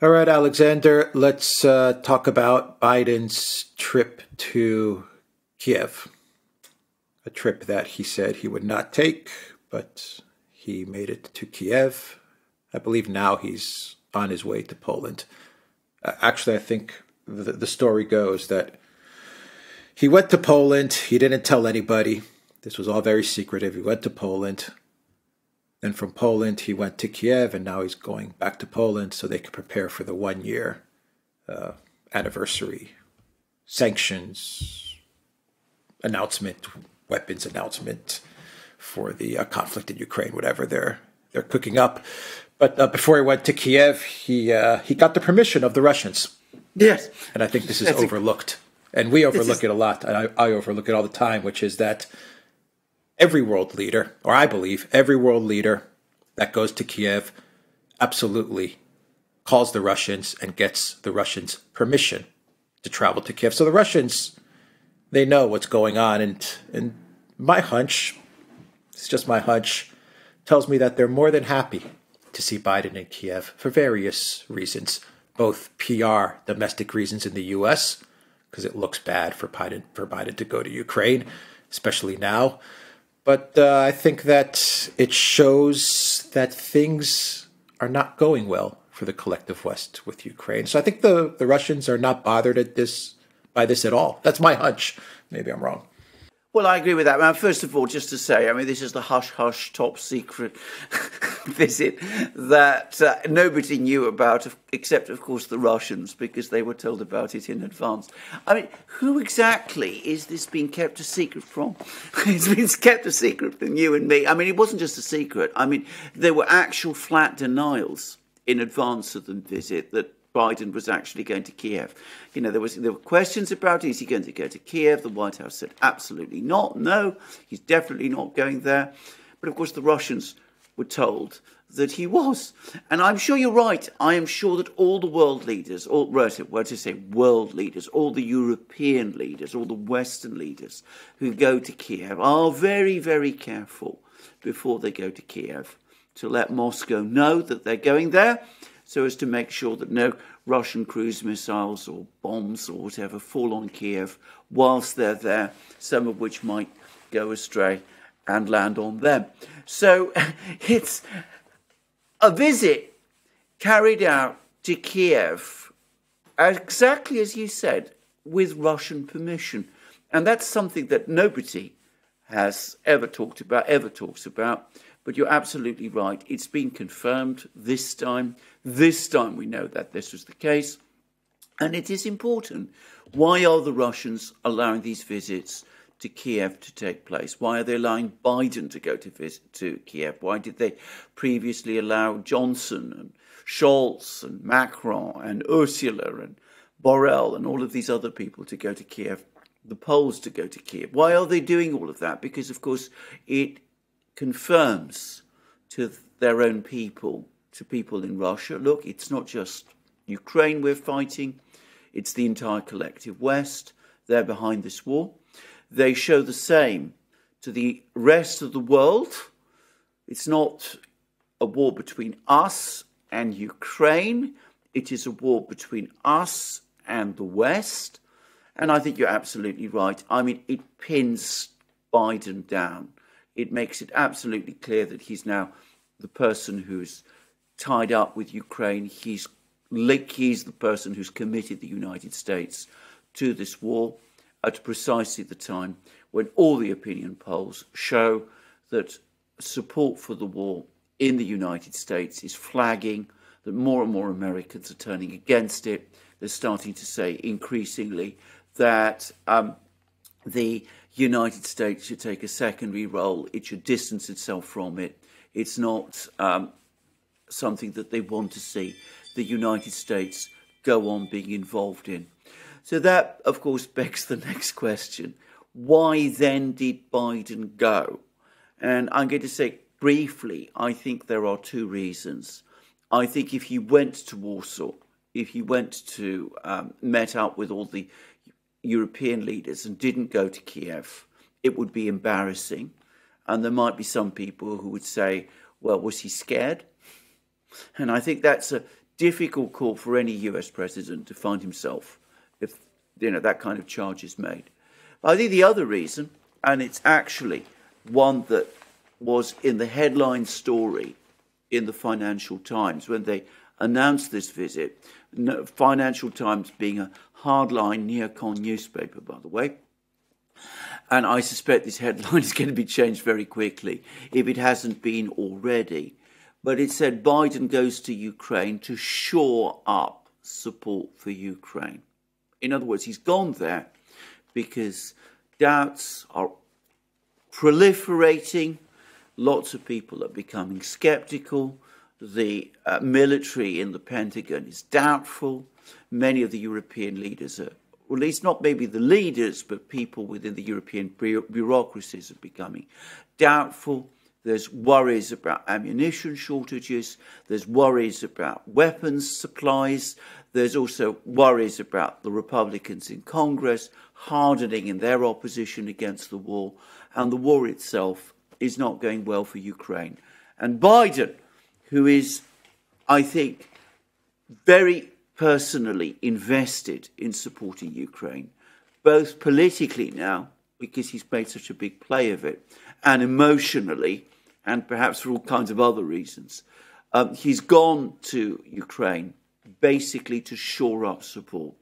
All right, Alexander, let's talk about Biden's trip to Kiev, a trip that he said he would not take, but he made it to Kiev. I believe now he's on his way to Poland. Actually, I think the story goes that he went to Poland. He didn't tell anybody. This was all very secretive. He went to Poland. Then from Poland, he went to Kiev, and now he's going back to Poland so they can prepare for the 1 year anniversary sanctions announcement, weapons announcement for the conflict in Ukraine, whatever they're cooking up. But before he went to Kiev, he got the permission of the Russians. Yes. And I think this is overlooked. And we overlook it a lot. And I overlook it all the time, which is that every world leader, or I believe every world leader that goes to Kiev absolutely calls the Russians and gets the Russians permission to travel to Kiev. So the Russians, they know what's going on. And my hunch, it's just my hunch, tells me that they're more than happy to see Biden in Kiev for various reasons, both PR, domestic reasons in the U.S., because it looks bad for Biden to go to Ukraine, especially now. But I think that it shows that things are not going well for the collective West with Ukraine. So I think the Russians are not bothered by this at all. That's my hunch. Maybe I'm wrong. Well, I agree with that. Now, first of all, just to say, this is the hush-hush top secret visit that nobody knew about, except, of course, the Russians, because they were told about it in advance. Who exactly is this being kept a secret from? It's been kept a secret from you and me. It wasn't just a secret. There were actual flat denials in advance of the visit that Biden was actually going to Kiev. There were questions about, is he going to go to Kiev? The White House said absolutely not. No, he's definitely not going there. But of course, the Russians were told that he was. And I'm sure you're right. I am sure that all the world leaders, all the European leaders, all the Western leaders who go to Kiev are very, very careful before they go to Kiev to let Moscow know that they're going there, so as to make sure that no Russian cruise missiles or bombs or whatever fall on Kiev whilst they're there, some of which might go astray and land on them. So it's a visit carried out to Kiev, exactly as you said, with Russian permission. And that's something that nobody has ever talks about. But you're absolutely right. It's been confirmed this time. This time we know that this was the case. And it is important. Why are the Russians allowing these visits to Kiev to take place? Why are they allowing Biden to go to Kiev? Why did they previously allow Johnson and Scholz and Macron and Ursula and Borrell and all of these other people to go to Kiev, the Poles to go to Kiev? Why are they doing all of that? Because, of course, it confirms to their own people, to people in Russia, look, it's not just Ukraine we're fighting, it's the entire collective West. They're behind this war. They show the same to the rest of the world. It's not a war between us and Ukraine. It is a war between us and the West. And I think you're absolutely right. It pins Biden down. It makes it absolutely clear that he's now the person who's tied up with Ukraine. He's the person who's committed the United States to this war at precisely the time when all the opinion polls show that support for the war in the United States is flagging, that more and more Americans are turning against it. They're starting to say increasingly that the United States should take a secondary role. It should distance itself from it. It's not something that they want to see the United States go on being involved in. So that, of course, begs the next question. Why then did Biden go? And I'm going to say briefly, I think there are two reasons. I think if he went to Warsaw, if he went to met up with all the European leaders and didn't go to Kiev, it would be embarrassing. And there might be some people who would say, well, was he scared? And I think that's a difficult call for any US president to find himself if, that kind of charge is made. I think the other reason, and it's actually one that was in the headline story in the Financial Times when they announced this visit, Financial Times being a hardline neocon newspaper, by the way, and I suspect this headline is going to be changed very quickly if it hasn't been already. But it said Biden goes to Ukraine to shore up support for Ukraine. In other words, he's gone there because doubts are proliferating. Lots of people are becoming skeptical. The military in the Pentagon is doubtful. Many of the European leaders are, or at least not maybe the leaders, but people within the European bureaucracies are becoming doubtful. There's worries about ammunition shortages. There's worries about weapons supplies. There's also worries about the Republicans in Congress hardening in their opposition against the war. And the war itself is not going well for Ukraine. And Biden, who is, I think, very personally invested in supporting Ukraine, both politically now, because he's made such a big play of it, and emotionally, and perhaps for all kinds of other reasons. He's gone to Ukraine basically to shore up support,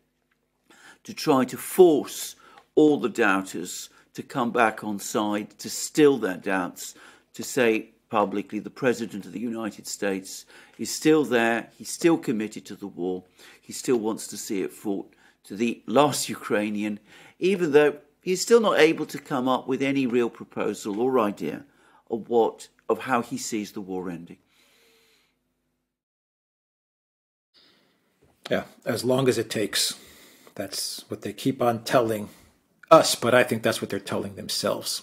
to try to force all the doubters to come back on side, to still their doubts, to say publicly the President of the United States is still there, he's still committed to the war, he still wants to see it fought to the last Ukrainian, even though he's still not able to come up with any real proposal or idea of how he sees the war ending. Yeah, as long as it takes. That's what they keep on telling us, but I think that's what they're telling themselves,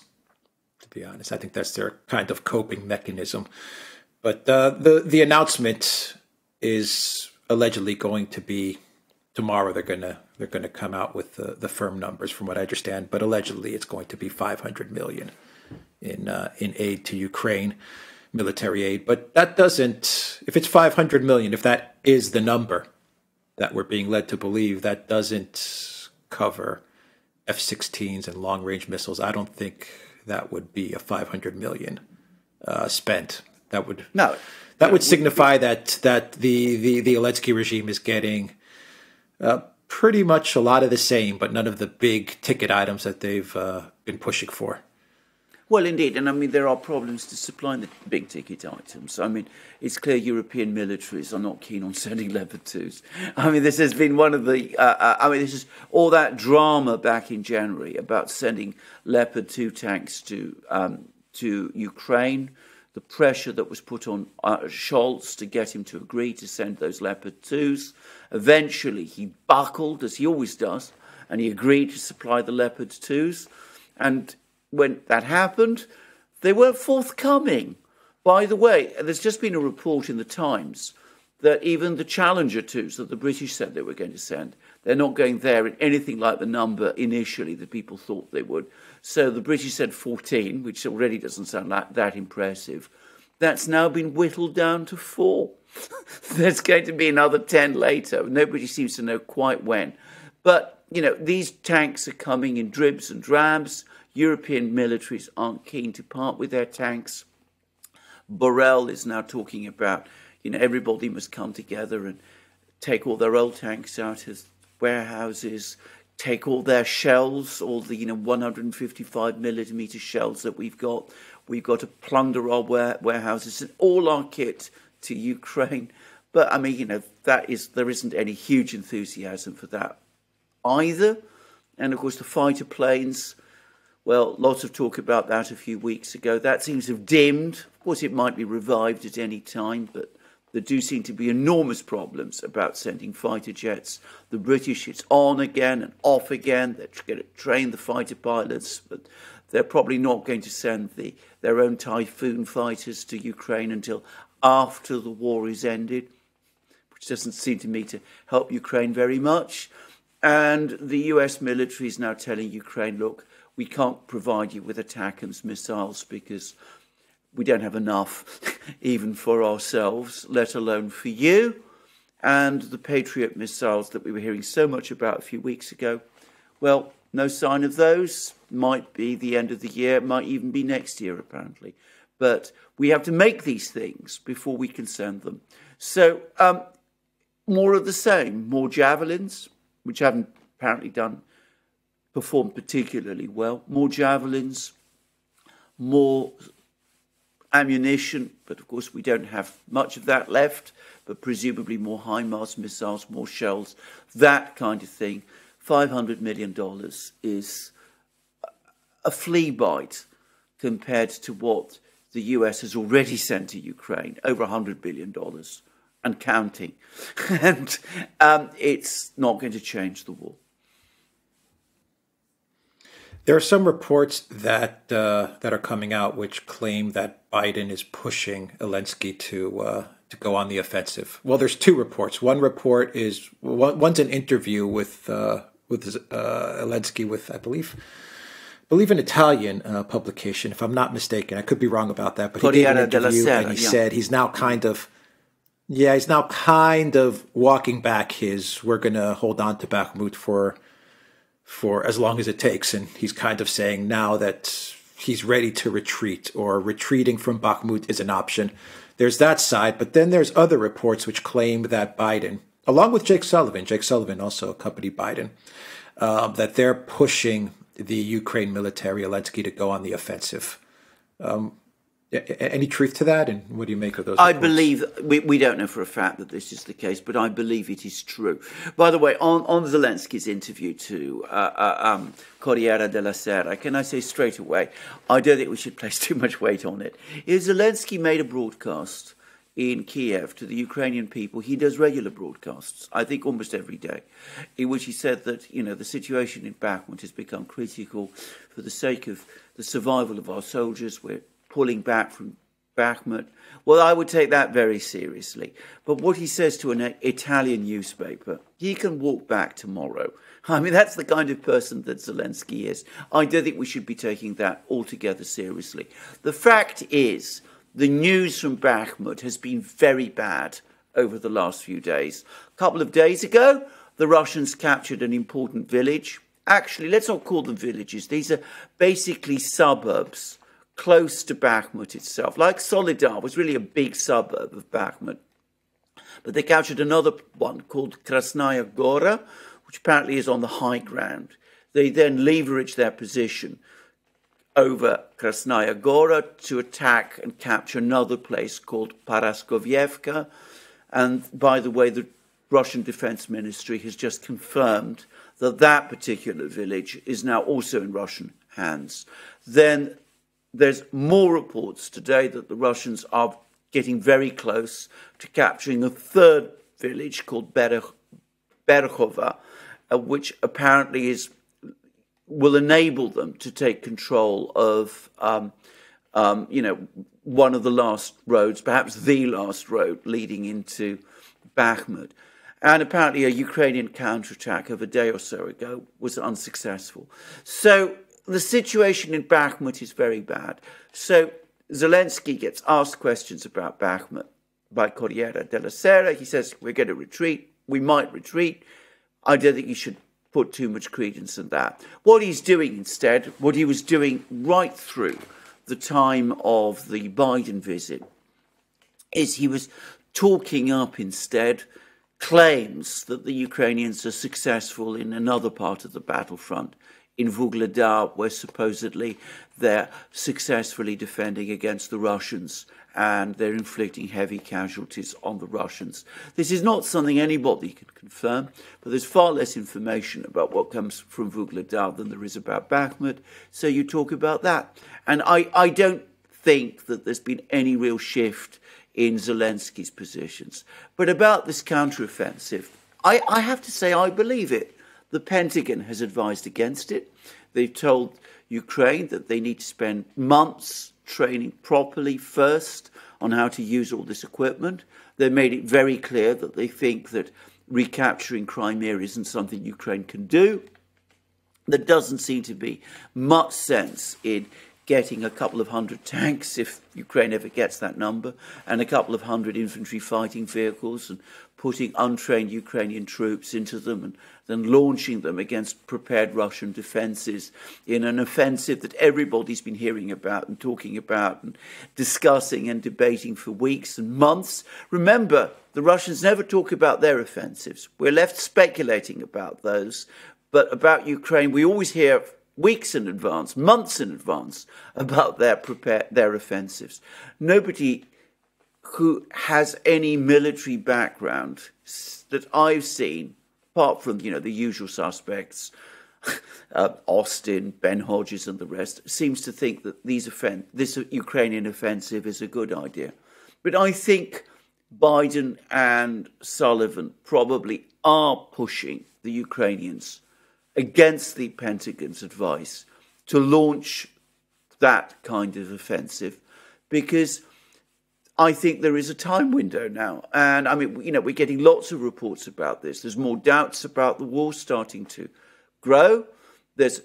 to be honest. I think that's their kind of coping mechanism. But the announcement is allegedly going to be tomorrow. They're gonna come out with the firm numbers, from what I understand. But allegedly, it's going to be $500 million in aid to Ukraine, military aid. But that doesn't. If it's $500 million, if that is the number that we're being led to believe, that doesn't cover F-16s and long-range missiles. I don't think that would be a $500 million spent. That would signify that the Zelensky regime is getting pretty much a lot of the same, but none of the big ticket items that they've been pushing for. Well, indeed, and I mean, there are problems to supplying the big ticket items. I mean, it's clear European militaries are not keen on sending Leopard 2s. I mean, this has been one of the, this is all that drama back in January about sending Leopard 2 tanks to Ukraine, the pressure that was put on Scholz to get him to agree to send those Leopard 2s. Eventually, he buckled, as he always does, and he agreed to supply the Leopard 2s. And when that happened, they weren't forthcoming. By the way, there's just been a report in the Times that even the Challenger 2s that the British said they were going to send, they're not going there in anything like the number initially that people thought they would. So the British said 14, which already doesn't sound that impressive. That's now been whittled down to 4. There's going to be another 10 later. Nobody seems to know quite when. But, these tanks are coming in dribs and drabs. European militaries aren't keen to part with their tanks. Borrell is now talking about, everybody must come together and take all their old tanks out of warehouses, take all their shells, all the 155 millimeter shells that we've got. We've got to plunder our warehouses and all our kit to Ukraine. But I mean, there isn't any huge enthusiasm for that either. And of course, the fighter planes. Well, lots of talk about that a few weeks ago. That seems to have dimmed. Of course, it might be revived at any time, but there do seem to be enormous problems about sending fighter jets. The British, it's on again and off again. They're going to train the fighter pilots, but they're probably not going to send their own Typhoon fighters to Ukraine until after the war is ended, which doesn't seem to me to help Ukraine very much. And the US military is now telling Ukraine, look, we can't provide you with ATACMS missiles because we don't have enough even for ourselves, let alone for you. and the Patriot missiles that we were hearing so much about a few weeks ago. Well, no sign of those. Might be the end of the year, might even be next year, apparently. But we have to make these things before we can send them. So more of the same, more javelins, which haven't apparently performed particularly well, more javelins, more ammunition, but of course we don't have much of that left, but presumably more HIMARS missiles, more shells, that kind of thing. $500 million is a flea bite compared to what the US has already sent to Ukraine, over $100 billion and counting. And it's not going to change the war. There are some reports that are coming out which claim that Biden is pushing Zelensky to go on the offensive. Well, there's two reports. One report is one's an interview with Zelensky with I believe an Italian publication, if I'm not mistaken. I could be wrong about that, but he gave an interview and he said he's now kind of walking back his "we're going to hold on to Bakhmut for as long as it takes," and he's kind of saying now that he's ready to retreat, or retreating from Bakhmut is an option. There's that side, but then there's other reports which claim that Biden, along with Jake Sullivan also accompanied Biden, that they're pushing the Ukraine military, Zelensky, to go on the offensive. Any truth to that, and what do you make of those reports? I believe, we don't know for a fact that this is the case, but I believe it is true. By the way, on Zelensky's interview to Corriere della Sera, can I say straight away, I don't think we should place too much weight on it. Zelensky made a broadcast in Kiev to the Ukrainian people. He does regular broadcasts, I think almost every day, in which he said that, the situation in Bakhmut has become critical for the sake of the survival of our soldiers. We're pulling back from Bakhmut. Well, I would take that very seriously. But what he says to an Italian newspaper, he can walk back tomorrow. I mean, that's the kind of person that Zelensky is. I don't think we should be taking that altogether seriously. The fact is, the news from Bakhmut has been very bad over the last few days. A couple of days ago, the Russians captured an important village. Actually, let's not call them villages. These are basically suburbs close to Bakhmut itself. Like Solidar was really a big suburb of Bakhmut. But they captured another one called Krasnaya Gora, which apparently is on the high ground. They then leveraged their position over Krasnaya Gora to attack and capture another place called Paraskovievka. And by the way, the Russian Defense Ministry has just confirmed that that particular village is now also in Russian hands. Then there's more reports today that the Russians are getting very close to capturing a third village called Berkhova, which apparently will enable them to take control of, one of the last roads, perhaps the last road leading into Bakhmut. And apparently a Ukrainian counterattack of a day or so ago was unsuccessful. So the situation in Bakhmut is very bad. So Zelensky gets asked questions about Bakhmut by Corriere della Sera. He says, we're going to retreat. We might retreat. I don't think you should put too much credence in that. What he's doing instead, what he was doing right through the time of the Biden visit, is he was talking up instead claims that the Ukrainians are successful in another part of the battlefront, in Vuhledar, where supposedly they're successfully defending against the Russians and they're inflicting heavy casualties on the Russians. This is not something anybody can confirm, but there's far less information about what comes from Vuhledar than there is about Bakhmut, so you talk about that. And I don't think that there's been any real shift in Zelensky's positions. But about this counteroffensive, I have to say I believe it. The Pentagon has advised against it. They've told Ukraine that they need to spend months training properly first on how to use all this equipment. They made it very clear that they think that recapturing Crimea isn't something Ukraine can do. There doesn't seem to be much sense in getting a couple of hundred tanks, if Ukraine ever gets that number, and a couple of hundred infantry fighting vehicles, and putting untrained Ukrainian troops into them, and then launching them against prepared Russian defences in an offensive that everybody's been hearing about and talking about and discussing and debating for weeks and months. Remember, the Russians never talk about their offensives. We're left speculating about those. But about Ukraine, we always hear weeks in advance, months in advance, about their offensives. Nobody who has any military background that I've seen, apart from, the usual suspects, Austin, Ben Hodges and the rest, seems to think that this Ukrainian offensive is a good idea. But I think Biden and Sullivan probably are pushing the Ukrainians against the Pentagon's advice to launch that kind of offensive, because I think there is a time window now. And I mean, we're getting lots of reports about this. There's more doubts about the war starting to grow. There's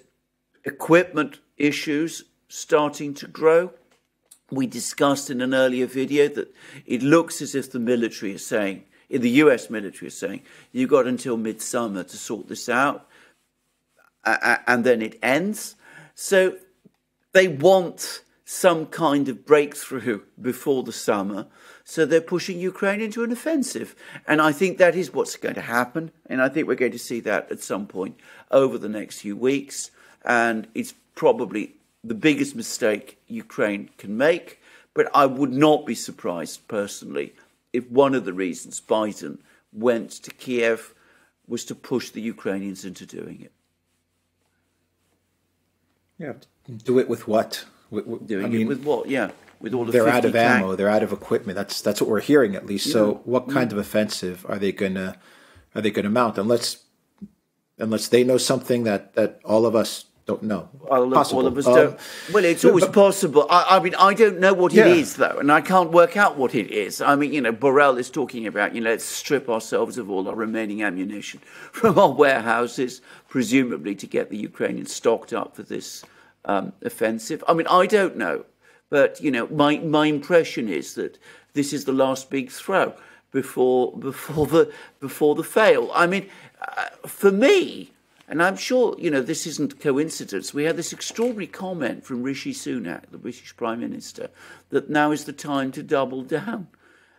equipment issues starting to grow. We discussed in an earlier video that it looks as if the military is saying, the US military is saying, you've got until midsummer to sort this out, and then it ends. So they want some kind of breakthrough before the summer, so they're pushing Ukraine into an offensive. And I think that is what's going to happen, and I think we're going to see that at some point over the next few weeks, and it's probably the biggest mistake Ukraine can make. But I would not be surprised, personally, if one of the reasons Biden went to Kiev was to push the Ukrainians into doing it. Yeah, do it with what? Doing it with what? Yeah, with all the they're out of ammo, tanks. they're out of equipment. That's what we're hearing, at least. Yeah. So, what kind of offensive are they gonna mount? Unless they know something that all of us don't know. All of us don't. Well, it's always possible. I mean, I don't know what it is, though, and I can't work out what it is. I mean, Borrell is talking about, let's strip ourselves of all our remaining ammunition from our warehouses, presumably to get the Ukrainians stocked up for this offensive. I mean, I don't know, but my impression is that this is the last big throw before the fail. I mean, for me. And I'm sure, this isn't coincidence. We had this extraordinary comment from Rishi Sunak, the British Prime Minister, that now is the time to double down.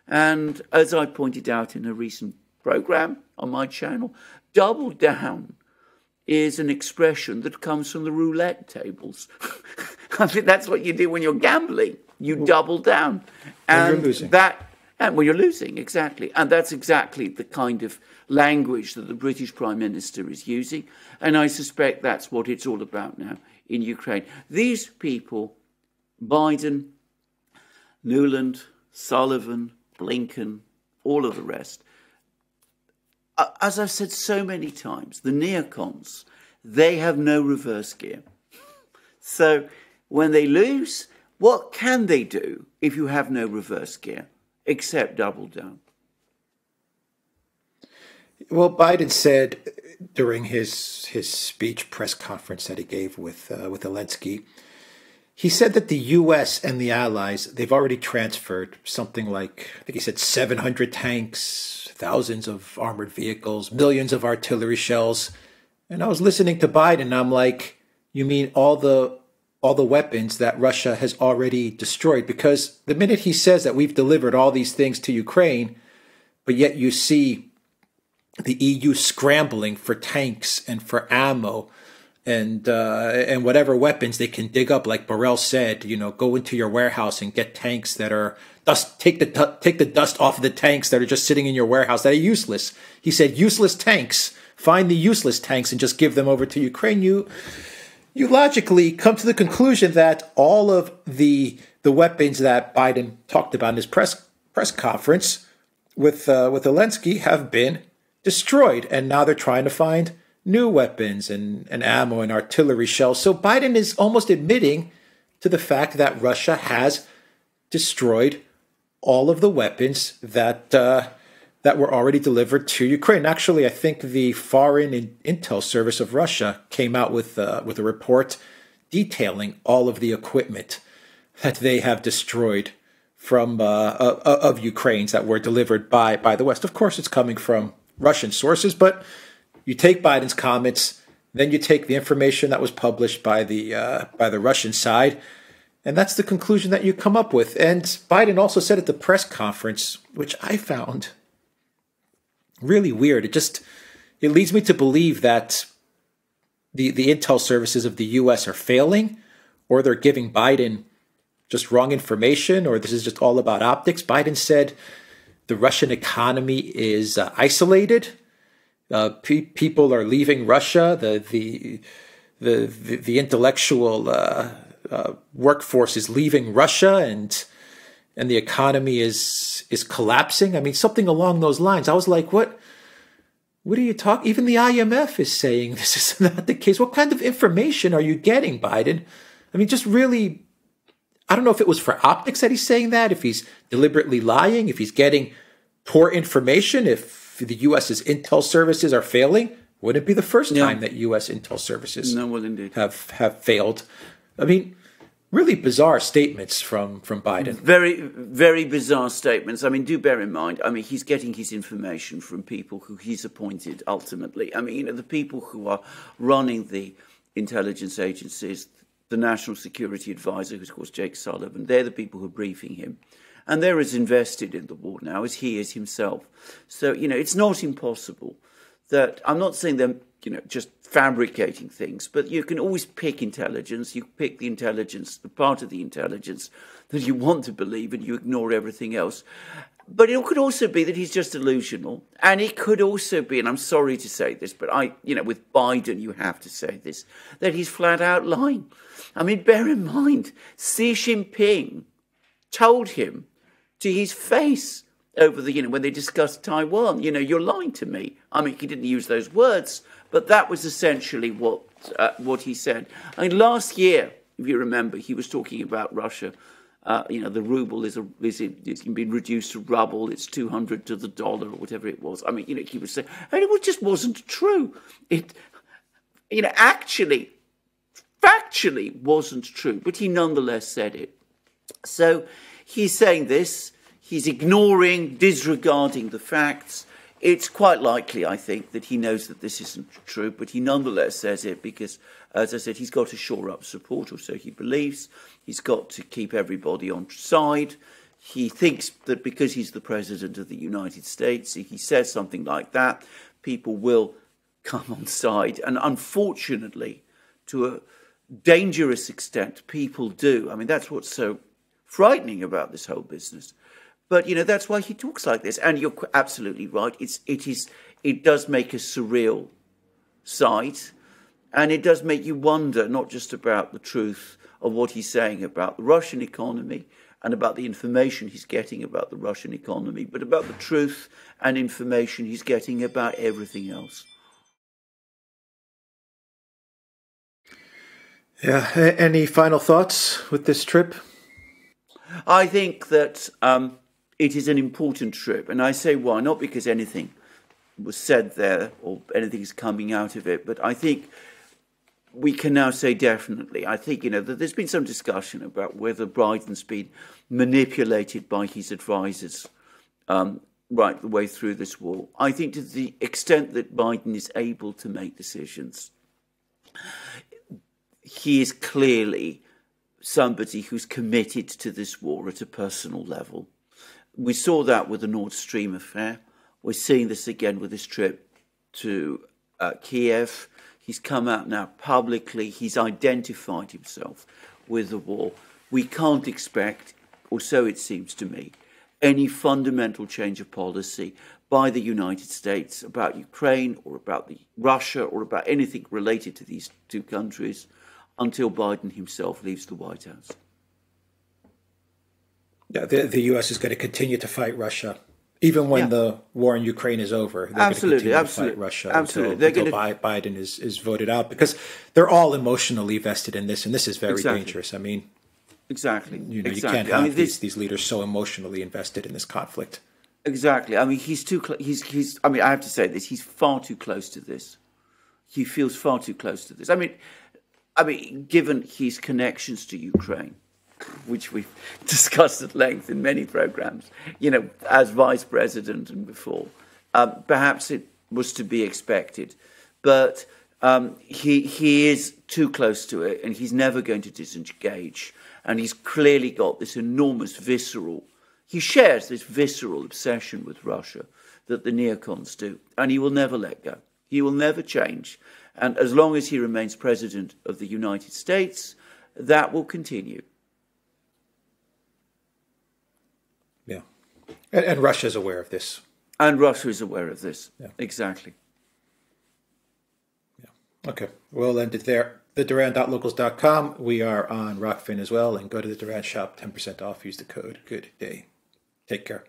And as I pointed out in a recent programme on my channel, double down is an expression that comes from the roulette tables. I think that's what you do when you're gambling. You double down. And you're losing. When you're losing, exactly. And that's exactly the kind of language that the British Prime Minister is using. And I suspect that's what it's all about now in Ukraine. These people, Biden, Nuland, Sullivan, Blinken, all of the rest, as I've said so many times, the neocons, they have no reverse gear. So when they lose, what can they do if you have no reverse gear? Except double down. Well, Biden said during his speech press conference that he gave with Zelensky, he said that the U.S. and the allies, they've already transferred something like, I think he said 700 tanks, thousands of armored vehicles, millions of artillery shells. And I was listening to Biden, and I'm like, you mean all the weapons that Russia has already destroyed? Because the minute he says that we've delivered all these things to Ukraine, but yet you see the EU scrambling for tanks and for ammo and whatever weapons they can dig up, like Borrell said, go into your warehouse and get tanks that are take the dust off of the tanks that are just sitting in your warehouse that are useless. He said useless tanks. Find the useless tanks and just give them over to Ukraine. You logically come to the conclusion that all of the weapons that Biden talked about in his press conference with Zelensky have been destroyed, and now they're trying to find new weapons and ammo and artillery shells. So Biden is almost admitting to the fact that Russia has destroyed all of the weapons that were already delivered to Ukraine. Actually, I think the Foreign Intel Service of Russia came out with a report detailing all of the equipment that they have destroyed from of Ukraine's that were delivered by the West. Of course, it's coming from Russian sources, but you take Biden's comments, then you take the information that was published by the Russian side, and that's the conclusion that you come up with. And Biden also said at the press conference, which I found really weird. It leads me to believe that the intel services of the U.S. are failing, or they're giving Biden just wrong information, or this is just all about optics. Biden said the Russian economy is isolated. People are leaving Russia. The intellectual workforce is leaving Russia, and the economy is collapsing. I mean, something along those lines. I was like, what are you talking? Even the IMF is saying this is not the case. What kind of information are you getting, Biden? I mean, just really, I don't know if it was for optics that he's saying that, if he's deliberately lying, if he's getting poor information, if the U.S.'s intel services are failing. Wouldn't it be the first time that U.S. intel services have failed? I mean, really bizarre statements from Biden. Very, very bizarre statements. I mean, do bear in mind, I mean, he's getting his information from people who he's appointed ultimately. I mean, the people who are running the intelligence agencies, the National Security Advisor, who's of course Jake Sullivan, they're the people who are briefing him. And they're as invested in the war now as he is himself. So, it's not impossible that, I'm not saying they're, just fabricating things, but you can always pick intelligence. You pick the intelligence, the part of the intelligence that you want to believe, and you ignore everything else. But it could also be that he's just delusional. And it could also be, and I'm sorry to say this, but with Biden, you have to say this, that he's flat out lying. I mean, bear in mind, Xi Jinping told him to his face over when they discussed Taiwan, you're lying to me. I mean, he didn't use those words, but that was essentially what he said. I mean, last year, if you remember, he was talking about Russia. The ruble it's been reduced to rubble. It's 200 to the dollar or whatever it was. I mean, he was saying, and it just wasn't true. It, factually wasn't true, but he nonetheless said it. So he's saying this. He's ignoring, disregarding the facts. It's quite likely, I think, that he knows that this isn't true, but he nonetheless says it because, as I said, he's got to shore up support, or so he believes. He's got to keep everybody on side. He thinks that because he's the President of the United States, if he says something like that, people will come on side. And unfortunately, to a dangerous extent, people do. I mean, that's what's so frightening about this whole business. But, that's why he talks like this. And you're absolutely right. It does make a surreal sight. And it does make you wonder, not just about the truth of what he's saying about the Russian economy and about the information he's getting about the Russian economy, but about the truth and information he's getting about everything else. Yeah. Any final thoughts with this trip? I think that it is an important trip. And I say why, not because anything was said there or anything is coming out of it, but I think we can now say definitely, I think, that there's been some discussion about whether Biden's been manipulated by his advisors right the way through this war. I think to the extent that Biden is able to make decisions, he is clearly somebody who's committed to this war at a personal level. We saw that with the Nord Stream affair. We're seeing this again with his trip to Kiev. He's come out now publicly. He's identified himself with the war. We can't expect, or so it seems to me, any fundamental change of policy by the United States about Ukraine or about Russia or about anything related to these two countries until Biden himself leaves the White House. Yeah, the U.S. is going to continue to fight Russia, even when the war in Ukraine is over. They're going to continue to fight Russia until Biden is voted out, because they're all emotionally vested in this, and this is very dangerous. I mean, you can't have these leaders so emotionally invested in this conflict. Exactly. I mean, I mean, I have to say this. He's far too close to this. He feels far too close to this. I mean, I mean, given his connections to Ukraine, which we've discussed at length in many programs, as vice president and before, perhaps it was to be expected. But he is too close to it, and he's never going to disengage. And he's clearly got this enormous he shares this visceral obsession with Russia that the neocons do, and he will never let go. He will never change. And as long as he remains president of the United States, that will continue. Yeah. And Russia is aware of this. And Russia is aware of this. Yeah. Exactly. Yeah. Okay. We'll end it there. TheDuran.locals.com. We are on Rockfin as well. And go to the Duran shop, 10% off. Use the code. Good day. Take care.